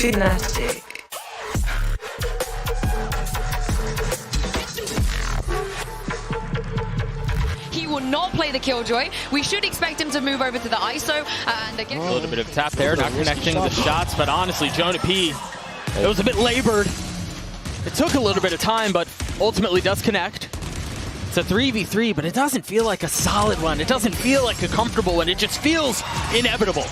Fnatic. He will not play the Killjoy. We should expect him to move over to the ISO and again. A little bit of tap there, not connecting the shots, but honestly, Jonah P, it was a bit labored. It took a little bit of time, but ultimately does connect. It's a 3v3, but it doesn't feel like a solid one. It doesn't feel like a comfortable one. It just feels inevitable.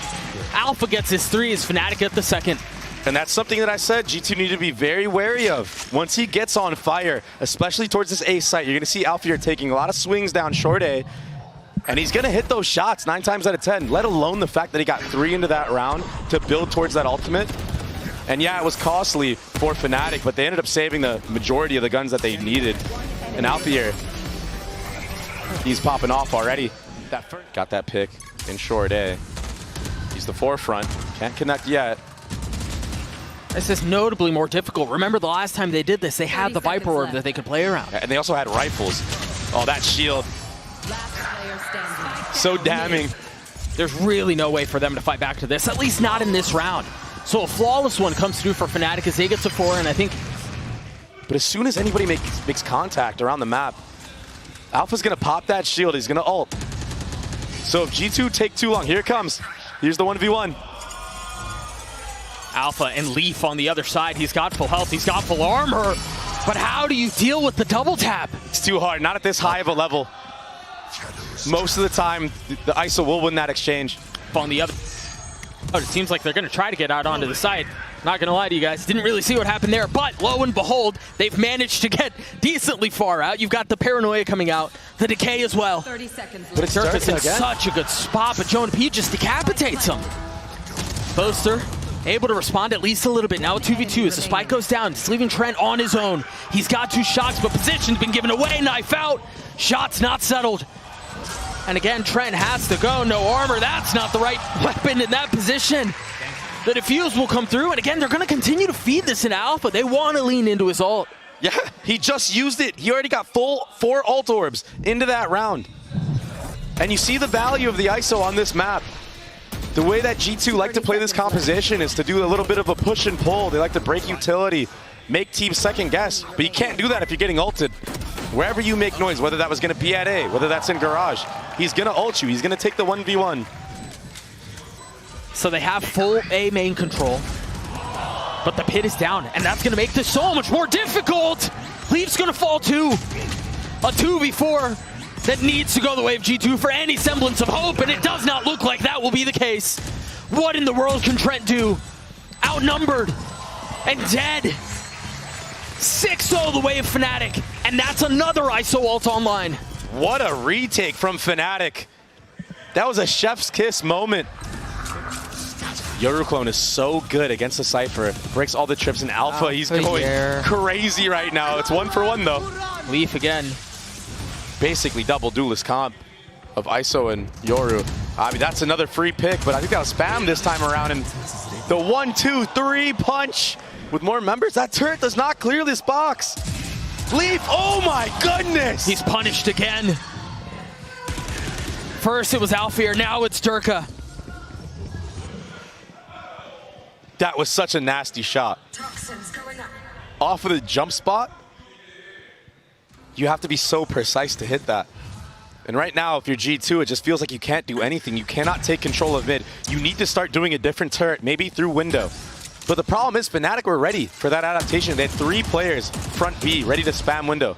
Alpha gets his 3 as Fnatic at the second. And that's something that I said G2 need to be very wary of. Once he gets on fire, especially towards this A site, you're going to see Alfajer taking a lot of swings down short A. And he's going to hit those shots 9 times out of 10, let alone the fact that he got 3 into that round to build towards that ultimate. And yeah, it was costly for Fnatic, but they ended up saving the majority of the guns that they needed. And Alfajer, he's popping off already. Got that pick in short A. He's the forefront. Can't connect yet. This is notably more difficult. Remember the last time they did this, they had the Viper Orb that they could play around. And they also had rifles. Oh, that shield. So damning. There's really no way for them to fight back to this, at least not in this round. So a flawless one comes through for Fnatic as they get to 4, and I think... But as soon as anybody makes contact around the map, Alpha's going to pop that shield. He's going to ult. So if G2 take too long, here it comes. Here's the 1v1. Alpha and Leaf on the other side. He's got full health. He's got full armor. But how do you deal with the double tap? It's too hard. Not at this high of a level. Most of the time, the ISO will win that exchange. On the other... Oh, it seems like they're going to try to get out onto the side. Not going to lie to you guys. Didn't really see what happened there. But lo and behold, they've managed to get decently far out. You've got the Paranoia coming out. The Decay as well. 30 seconds. But it's Surface in such a good spot. But Jonah P just decapitates him. Boaster able to respond at least a little bit. Now a 2v2 as the spike goes down. It's leaving Trent on his own. He's got 2 shots, but position's been given away. Knife out. Shots not settled. And again, Trent has to go. No armor. That's not the right weapon in that position. The defuse will come through. And again, they're going to continue to feed this in Alpha. They want to lean into his ult. Yeah, he just used it. He already got full 4 ult orbs into that round. And you see the value of the ISO on this map. The way that G2 like to play this composition is to do a little bit of a push and pull. They like to break utility, make teams second guess. But you can't do that if you're getting ulted. Wherever you make noise, whether that was going to be at A, whether that's in garage, he's going to ult you. He's going to take the 1v1. So they have full A main control. But the pit is down, and that's going to make this so much more difficult. Leaf's going to fall too. A 2v4 that needs to go the way of G2 for any semblance of hope, and it does not look like that will be the case. What in the world can Trent do? Outnumbered and dead. 6-0 the way of Fnatic, and that's another ISO ult online. What a retake from Fnatic. That was a chef's kiss moment. Yoru Clone is so good against the Cypher. Breaks all the trips in Alpha. He's going crazy right now. It's 1-for-1 though. Leaf again. Basically double duelist comp of ISO and Yoru. I mean, that's another free pick, but I think that was spam this time around. And the 1-2-3 punch with more members. That turret does not clear this box. Leaf, oh my goodness! He's punished again. First it was Alfajer, now it's Durka. That was such a nasty shot. Off of the jump spot, you have to be so precise to hit that. And right now, if you're G2, it just feels like you can't do anything. You cannot take control of mid. You need to start doing a different turret, maybe through window. But the problem is Fnatic were ready for that adaptation. They had 3 players, front B, ready to spam window.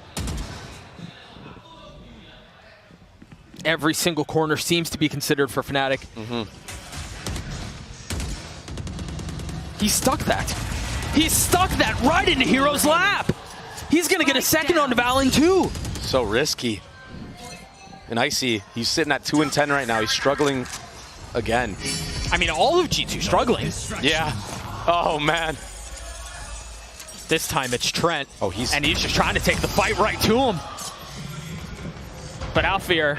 Every single corner seems to be considered for Fnatic. He stuck that. He stuck that right into Hero's lap. He's going to get a second on Valen too. So risky. And Icy, he's sitting at 2-10 right now. He's struggling again. I mean, all of G2 struggling. Yeah. Oh, man. This time it's Trent. Oh, he's just trying to take the fight right to him. But Alfajer,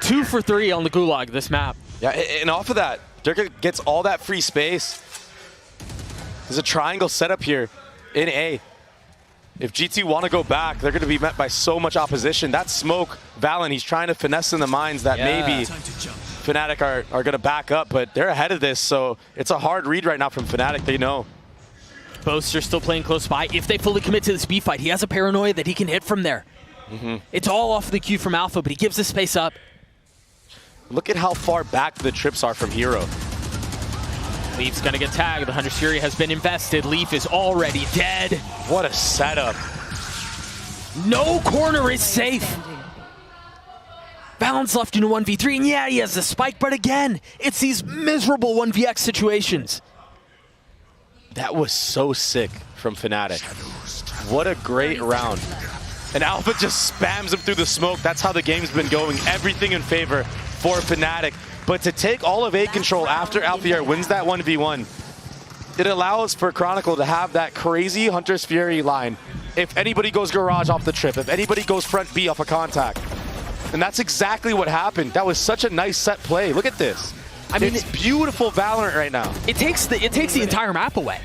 2 for 3 on the Gulag this map. Yeah, and off of that, Durka gets all that free space. There's a triangle setup here in A. If G2 want to go back, they're going to be met by so much opposition. That smoke, Valen, he's trying to finesse in the minds that maybe Fnatic are going to back up, but they're ahead of this, so it's a hard read right now from Fnatic, they know. Boaster still playing close by. If they fully commit to this B fight, he has a paranoia that he can hit from there. It's all off the cue from Alpha, but he gives the space up. Look at how far back the trips are from Hero. Leaf's gonna get tagged. The Hunter's Fury has been invested. Leaf is already dead. What a setup. No corner is safe. Balance left in a 1v3, and yeah, he has the spike, but again, it's these miserable 1vx situations. That was so sick from Fnatic. What a great round. And Alpha just spams him through the smoke. That's how the game's been going. Everything in favor for Fnatic. But to take all of A control after Alfajer wins that 1v1, it allows for Chronicle to have that crazy Hunter's Fury line. If anybody goes garage off the trip, if anybody goes front B off a contact. And that's exactly what happened. That was such a nice set play. Look at this. I mean, it's beautiful Valorant right now. It takes the entire map away,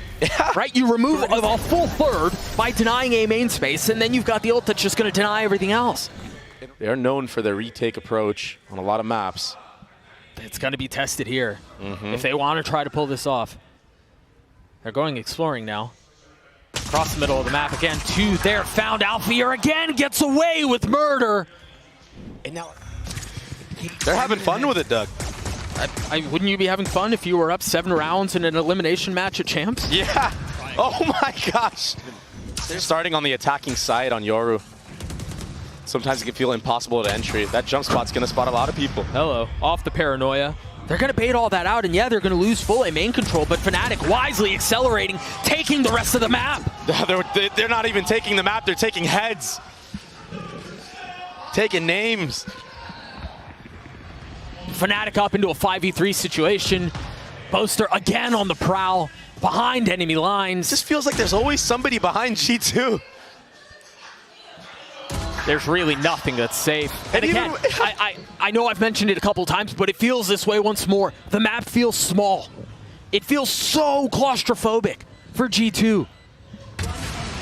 right? You remove a full third by denying a main space, and then you've got the ult that's just going to deny everything else. They're known for their retake approach on a lot of maps. It's going to be tested here if they want to try to pull this off. They're going exploring now. Across the middle of the map again. Two there. Found Alfajer again. Gets away with murder. And now they're having fun with it, Doug. Wouldn't you be having fun if you were up 7 rounds in an elimination match at Champs? Yeah. Oh my gosh. They're starting on the attacking side on Yoru. Sometimes it can feel impossible to entry. That jump spot's going to spot a lot of people. Hello. Off the paranoia. They're going to bait all that out, and yeah, they're going to lose full A main control, but Fnatic wisely accelerating, taking the rest of the map. They're not even taking the map. They're taking heads. Taking names. Fnatic up into a 5v3 situation. Boaster again on the prowl, behind enemy lines. It just feels like there's always somebody behind G2. There's really nothing that's safe. And again, I know I've mentioned it a couple times, but it feels this way once more. The map feels small. It feels so claustrophobic for G2.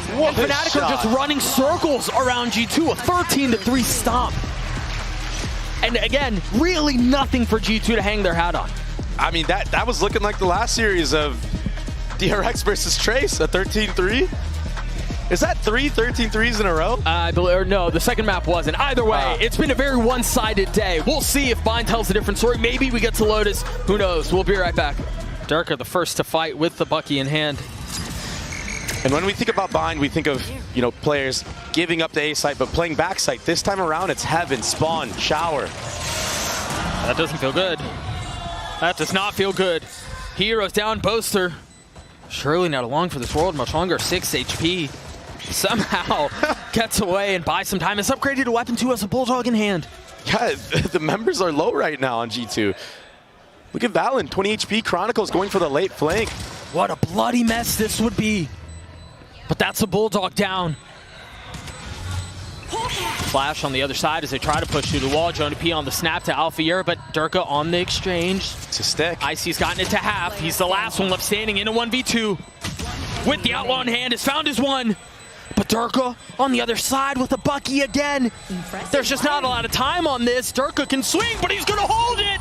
And Fnatic are just running circles around G2, a 13-3 stomp. And again, really nothing for G2 to hang their hat on. I mean, that was looking like the last series of DRX versus Trace, a 13-3. Is that 3 13-3s in a row? No, the second map wasn't. Either way, it's been a very one-sided day. We'll see if Bind tells a different story. Maybe we get to Lotus. Who knows? We'll be right back. Durka, the first to fight with the Bucky in hand. And when we think about Bind, we think of, players giving up the A site, but playing back site. This time around, it's Heaven, Spawn, Shower. That doesn't feel good. That does not feel good. Heroes down, Boaster. Surely not along for this world much longer. 6 HP. Somehow gets away and buys some time. It's upgraded to Weapon 2 as a Bulldog in hand. Yeah, the members are low right now on G2. Look at Valen, 20 HP. Chronicles going for the late flank. What a bloody mess this would be. But that's a Bulldog down. Flash on the other side as they try to push through the wall. Jonah P on the snap to Alfajer, but Durka on the exchange. To stick. Icy's gotten it to half. He's the last one left standing in a 1v2. With the outlaw in hand, has found his one. But Durka on the other side with the Bucky again. There's just not a lot of time on this. Durka can swing, but he's going to hold it.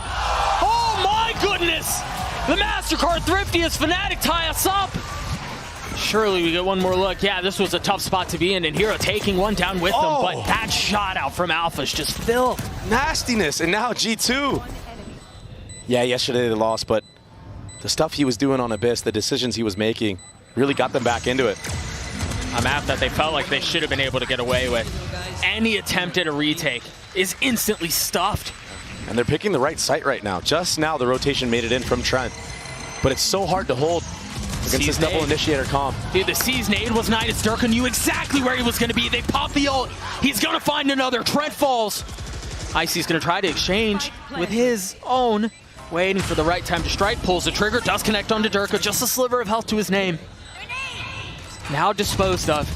Oh my goodness. The MasterCard Thrifty as Fnatic tie us up. Surely we get one more look. Yeah, this was a tough spot to be in, and Hero taking one down with them, but that shot out from Alpha is just filth. Nastiness, and now G2. Yeah, yesterday they lost, but the stuff he was doing on Abyss, the decisions he was making, really got them back into it. A map that they felt like they should have been able to get away with. Any attempt at a retake is instantly stuffed. And they're picking the right site right now. Just now the rotation made it in from Trent. But it's so hard to hold against this double initiator comp. Dude, the C's nade was nice. Durka knew exactly where he was going to be. They pop the ult. He's going to find another. Trent falls. Icy's going to try to exchange with his own. Waiting for the right time to strike. Pulls the trigger. Does connect onto Durka. Just a sliver of health to his name. Now disposed of.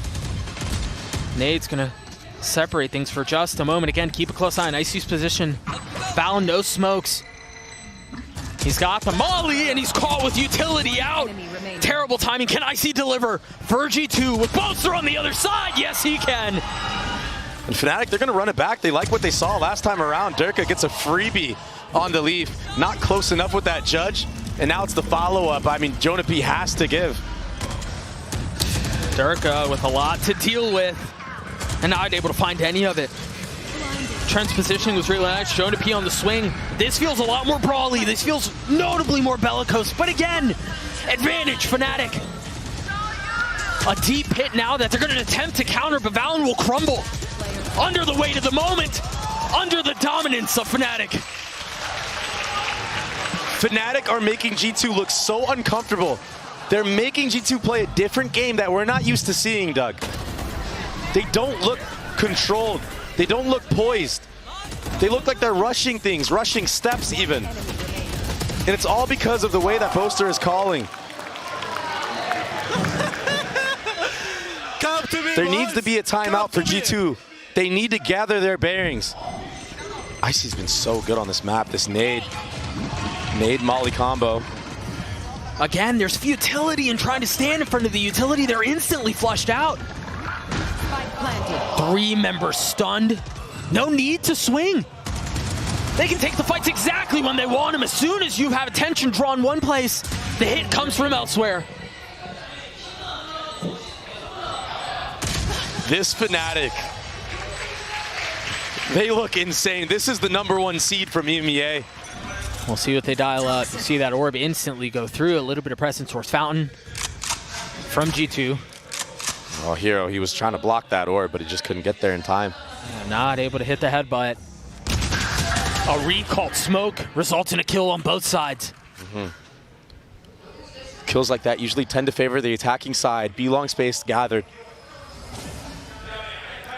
Nade's going to separate things for just a moment. Again, keep a close eye on Icy's position. Valen, no smokes. He's got the molly, and he's caught with utility out. Terrible timing. Can Icy deliver? For G2 with Boaster on the other side. Yes, he can. And Fnatic, they're going to run it back. They like what they saw last time around. Durka gets a freebie on the Leaf. Not close enough with that judge. And now it's the follow-up. I mean, Jonah P has to give. Durka with a lot to deal with, and not able to find any of it. Trent's positioning was really nice. Jonah P on the swing. This feels a lot more brawly. This feels notably more bellicose. But again, advantage Fnatic. A deep hit now that they're going to attempt to counter, but Valorant will crumble under the weight of the moment, under the dominance of Fnatic. Fnatic are making G2 look so uncomfortable. They're making G2 play a different game that we're not used to seeing, Doug. They don't look controlled. They don't look poised. They look like they're rushing things, rushing steps even. And it's all because of the way that Boaster is calling. Come to me, There boys. needs to be a timeout for G2. They need to gather their bearings. Icy's been so good on this map, this nade Molly combo. Again, there's futility in trying to stand in front of the utility. They're instantly flushed out. 3 members stunned. No need to swing. They can take the fights exactly when they want them. As soon as you have attention drawn one place, the hit comes from elsewhere. This Fnatic, they look insane. This is the #1 seed from EMEA. We'll see what they dial up. You see that orb instantly go through. A little bit of presence source fountain from G2. Oh, Hero, he was trying to block that orb, but he just couldn't get there in time. Not able to hit the headbutt. A recalled smoke results in a kill on both sides. Kills like that usually tend to favor the attacking side. B-long space gathered.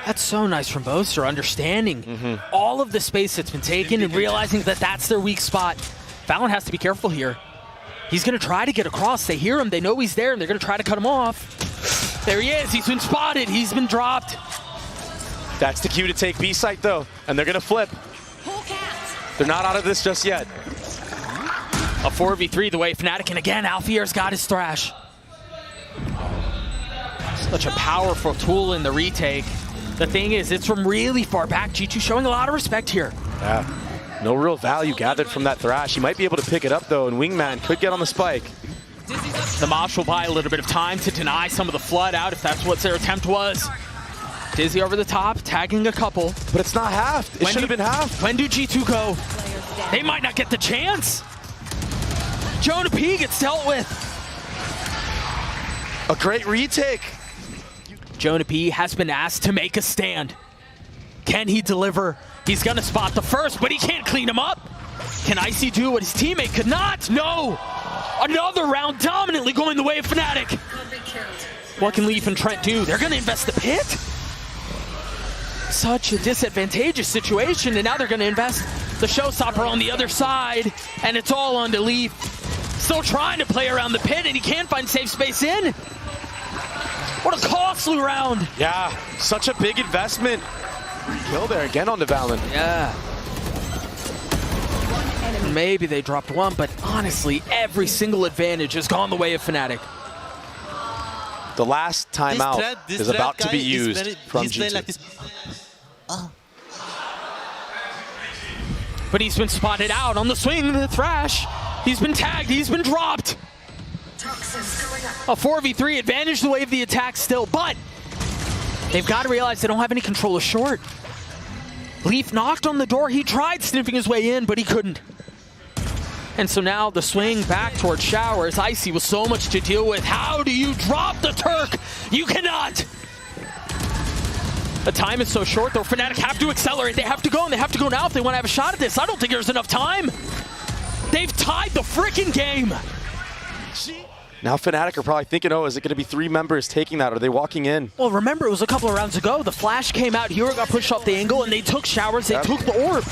That's so nice from Boaster, understanding all of the space that's been taken and realizing that that's their weak spot. Valorant has to be careful here. He's going to try to get across. They hear him. They know he's there, and they're going to try to cut him off. There he is. He's been spotted. He's been dropped. That's the cue to take B site, though, and they're going to flip. They're not out of this just yet. A 4v3 the way Fnatic, and again, Alfajer's got his thrash. Such a powerful tool in the retake. The thing is, it's from really far back. G2 showing a lot of respect here. Yeah, no real value gathered from that thrash. He might be able to pick it up, though, and Wingman could get on the spike. The Mosh will buy a little bit of time to deny some of the flood out if that's what their attempt was. Dizzy over the top, tagging a couple. But it's not halved. It should have been halved. When do G2 go? They might not get the chance. Jonah P gets dealt with. A great retake. Jonah P has been asked to make a stand. Can he deliver? He's gonna spot the first, but he can't clean him up. Can Icy do what his teammate could not? No! Another round dominantly going the way of Fnatic. What can Leaf and Trent do? They're gonna invest the pit? Such a disadvantageous situation, and now they're gonna invest the showstopper on the other side, and it's all on to Leaf. Still trying to play around the pit, and he can't find safe space in. What a costly round. Yeah, such a big investment. Kill there again on the Valen. Yeah. Maybe they dropped one, but honestly, every single advantage has gone the way of Fnatic. The last timeout is about to be used from G2. Like this. But he's been spotted out on the swing, the thrash. He's been tagged, he's been dropped. A 4v3 advantage the way of the attack still, but they've got to realize they don't have any control of short. Leaf knocked on the door. He tried sniffing his way in, but he couldn't. And so now the swing back towards Showers. Icy with so much to deal with. How do you drop the Turk? You cannot. The time is so short, though. Fnatic have to accelerate. They have to go, and they have to go now if they want to have a shot at this. I don't think there's enough time. They've tied the freaking game. Now Fnatic are probably thinking, oh, is it going to be 3 members taking that? Are they walking in? Well, remember, it was a couple of rounds ago. The flash came out. Hero got pushed off the angle, and they took Showers. They took the orb.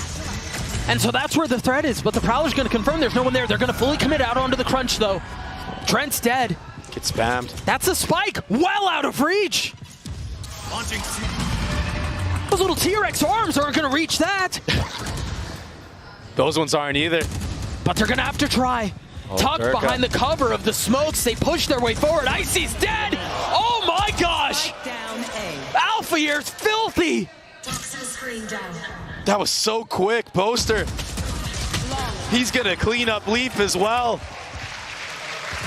And so that's where the threat is. But the Prowler's going to confirm there's no one there. They're going to fully commit out onto the crunch, though. Trent's dead. Get spammed. That's a spike. Well out of reach. Those little T-Rex arms aren't going to reach that. Those ones aren't either. But they're going to have to try. Tucked Durka behind the cover of the smokes. They push their way forward. Icy's dead. Oh my gosh. Alfajer's filthy. That was so quick. Boaster. He's going to clean up Leaf as well.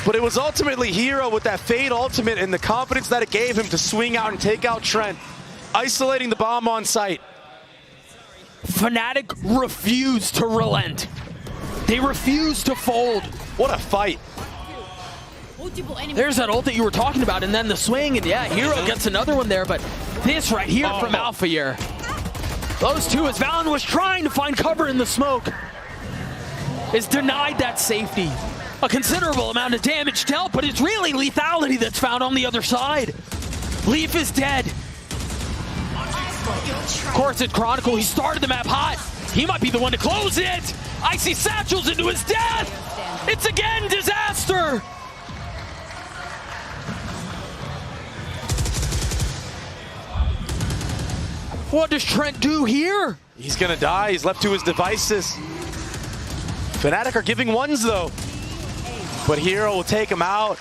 But it was ultimately Hero with that Fade ultimate and the confidence that it gave him to swing out and take out Trent, isolating the bomb on site. Fnatic refused to relent. They refused to fold. What a fight. There's that ult that you were talking about, and then the swing, and yeah, Hero gets another one there, but this right here from Alfajer. Those two, as Valen was trying to find cover in the smoke, is denied that safety. A considerable amount of damage dealt, but it's really lethality that's found on the other side. Leaf is dead. Of course, it's Chronicle. He started the map hot. He might be the one to close it. Icy satchels into his death. It's again disaster. What does Trent do here? He's gonna die. He's left to his devices. Fnatic are giving ones though. But Hero will take him out.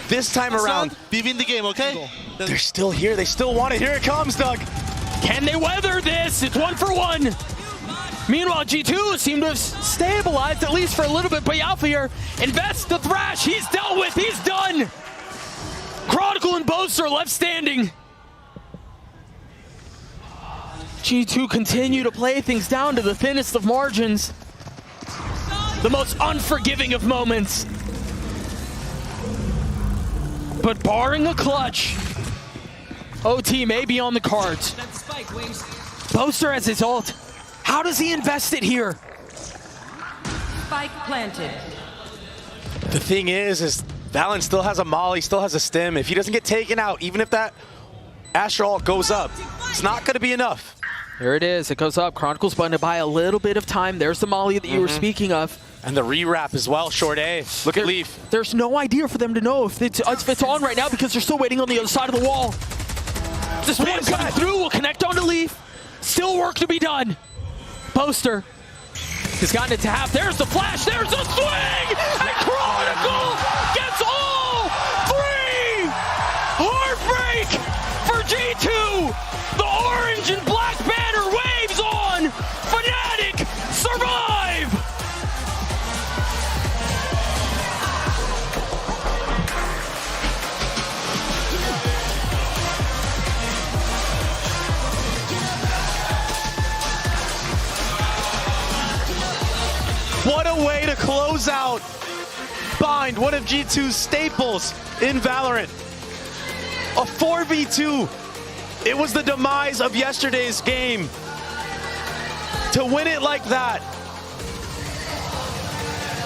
This time around, we win the game, okay? they're still here. They still want it. Here it comes, Doug. Can they weather this? It's 1-for-1. Meanwhile, G2 seem to have stabilized, at least for a little bit, but Alfajer invests the Thrash. He's dealt with. He's done. Chronicle and Boaster left standing. G2 continue to play things down to the thinnest of margins. The most unforgiving of moments. But barring a clutch, OT may be on the cards. Boaster has his ult. How does he invest it here? Spike planted. The thing is Valen still has a molly, still has a stim. If he doesn't get taken out, even if that Astra ult goes up, it's not going to be enough. There it is. It goes up. Chronicle's going to buy a little bit of time. There's the molly that you were speaking of. And the re-wrap as well, Short A. Look at Leaf. There's no idea for them to know if it's on right now because they're still waiting on the other side of the wall. Just one coming through will connect onto Leaf. Still work to be done. Poster has gotten it to half. There's the flash. There's the swing. And Chronicle gets all three. Heartbreak for G2. The orange and black banner waves on. Fnatic survive. What a way to close out Bind, one of G2's staples in Valorant. A 4v2. It was the demise of yesterday's game. To win it like that.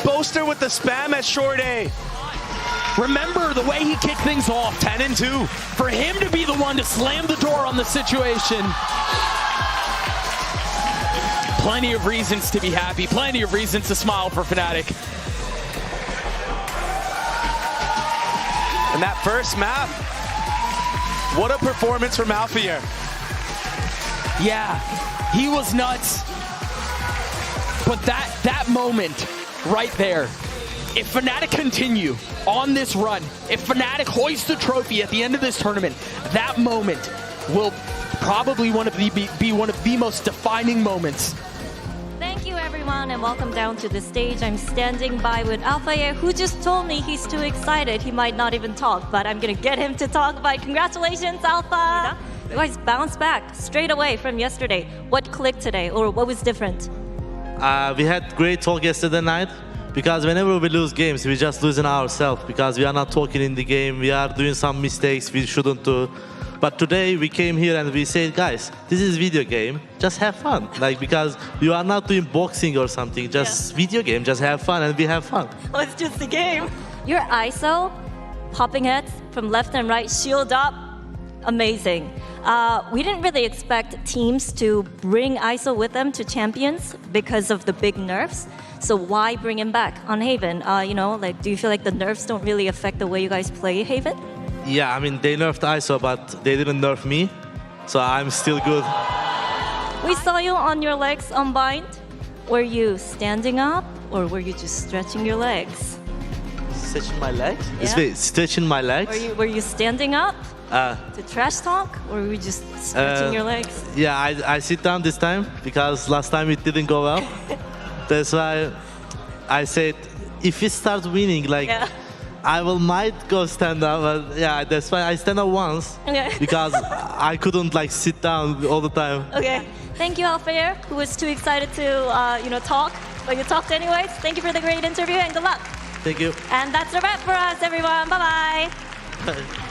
Boaster with the spam at Short A. Remember the way he kicked things off. 10-2. For him to be the one to slam the door on the situation. Plenty of reasons to be happy, plenty of reasons to smile for Fnatic. And that first map, what a performance from Alfajer. Yeah, he was nuts. But that moment right there, if Fnatic continue on this run, if Fnatic hoist the trophy at the end of this tournament, that moment will probably be one of the most defining moments. Thank you everyone and welcome down to the stage. I'm standing by with Alfajer, who just told me he's too excited. He might not even talk, but I'm gonna get him to talk. But congratulations, Alpha! You guys bounced back straight away from yesterday. What clicked today, or what was different? We had great talk yesterday night, because whenever we lose games, we just losing ourselves, because we are not talking in the game, we are doing some mistakes we shouldn't do. But today we came here and we said, guys, this is video game, just have fun. Like, because you are not doing boxing or something, just video game, just have fun, and we have fun. Well, it's just a game. Your ISO, popping heads from left and right, shield up, amazing. We didn't really expect teams to bring ISO with them to Champions because of the big nerfs. So why bring him back on Haven? You know, like, do you feel like the nerfs don't really affect the way you guys play Haven? Yeah, I mean, they nerfed ISO, but they didn't nerf me, so I'm still good. We saw you on your legs on Bind. Were you standing up, or were you just stretching your legs? Stretching my legs? Yeah. Wait, stretching my legs? Were you standing up to trash talk, or were you just stretching your legs? Yeah, I sit down this time, because last time it didn't go well. That's why I said, if we start winning, like, I might go stand up, but yeah, that's why I stand up once. Okay. Because I couldn't like sit down all the time. Okay. Thank you, Alfajer, who was too excited to talk, but you talked anyways. Thank you for the great interview and good luck. Thank you. And that's a wrap for us, everyone. Bye-bye. Bye.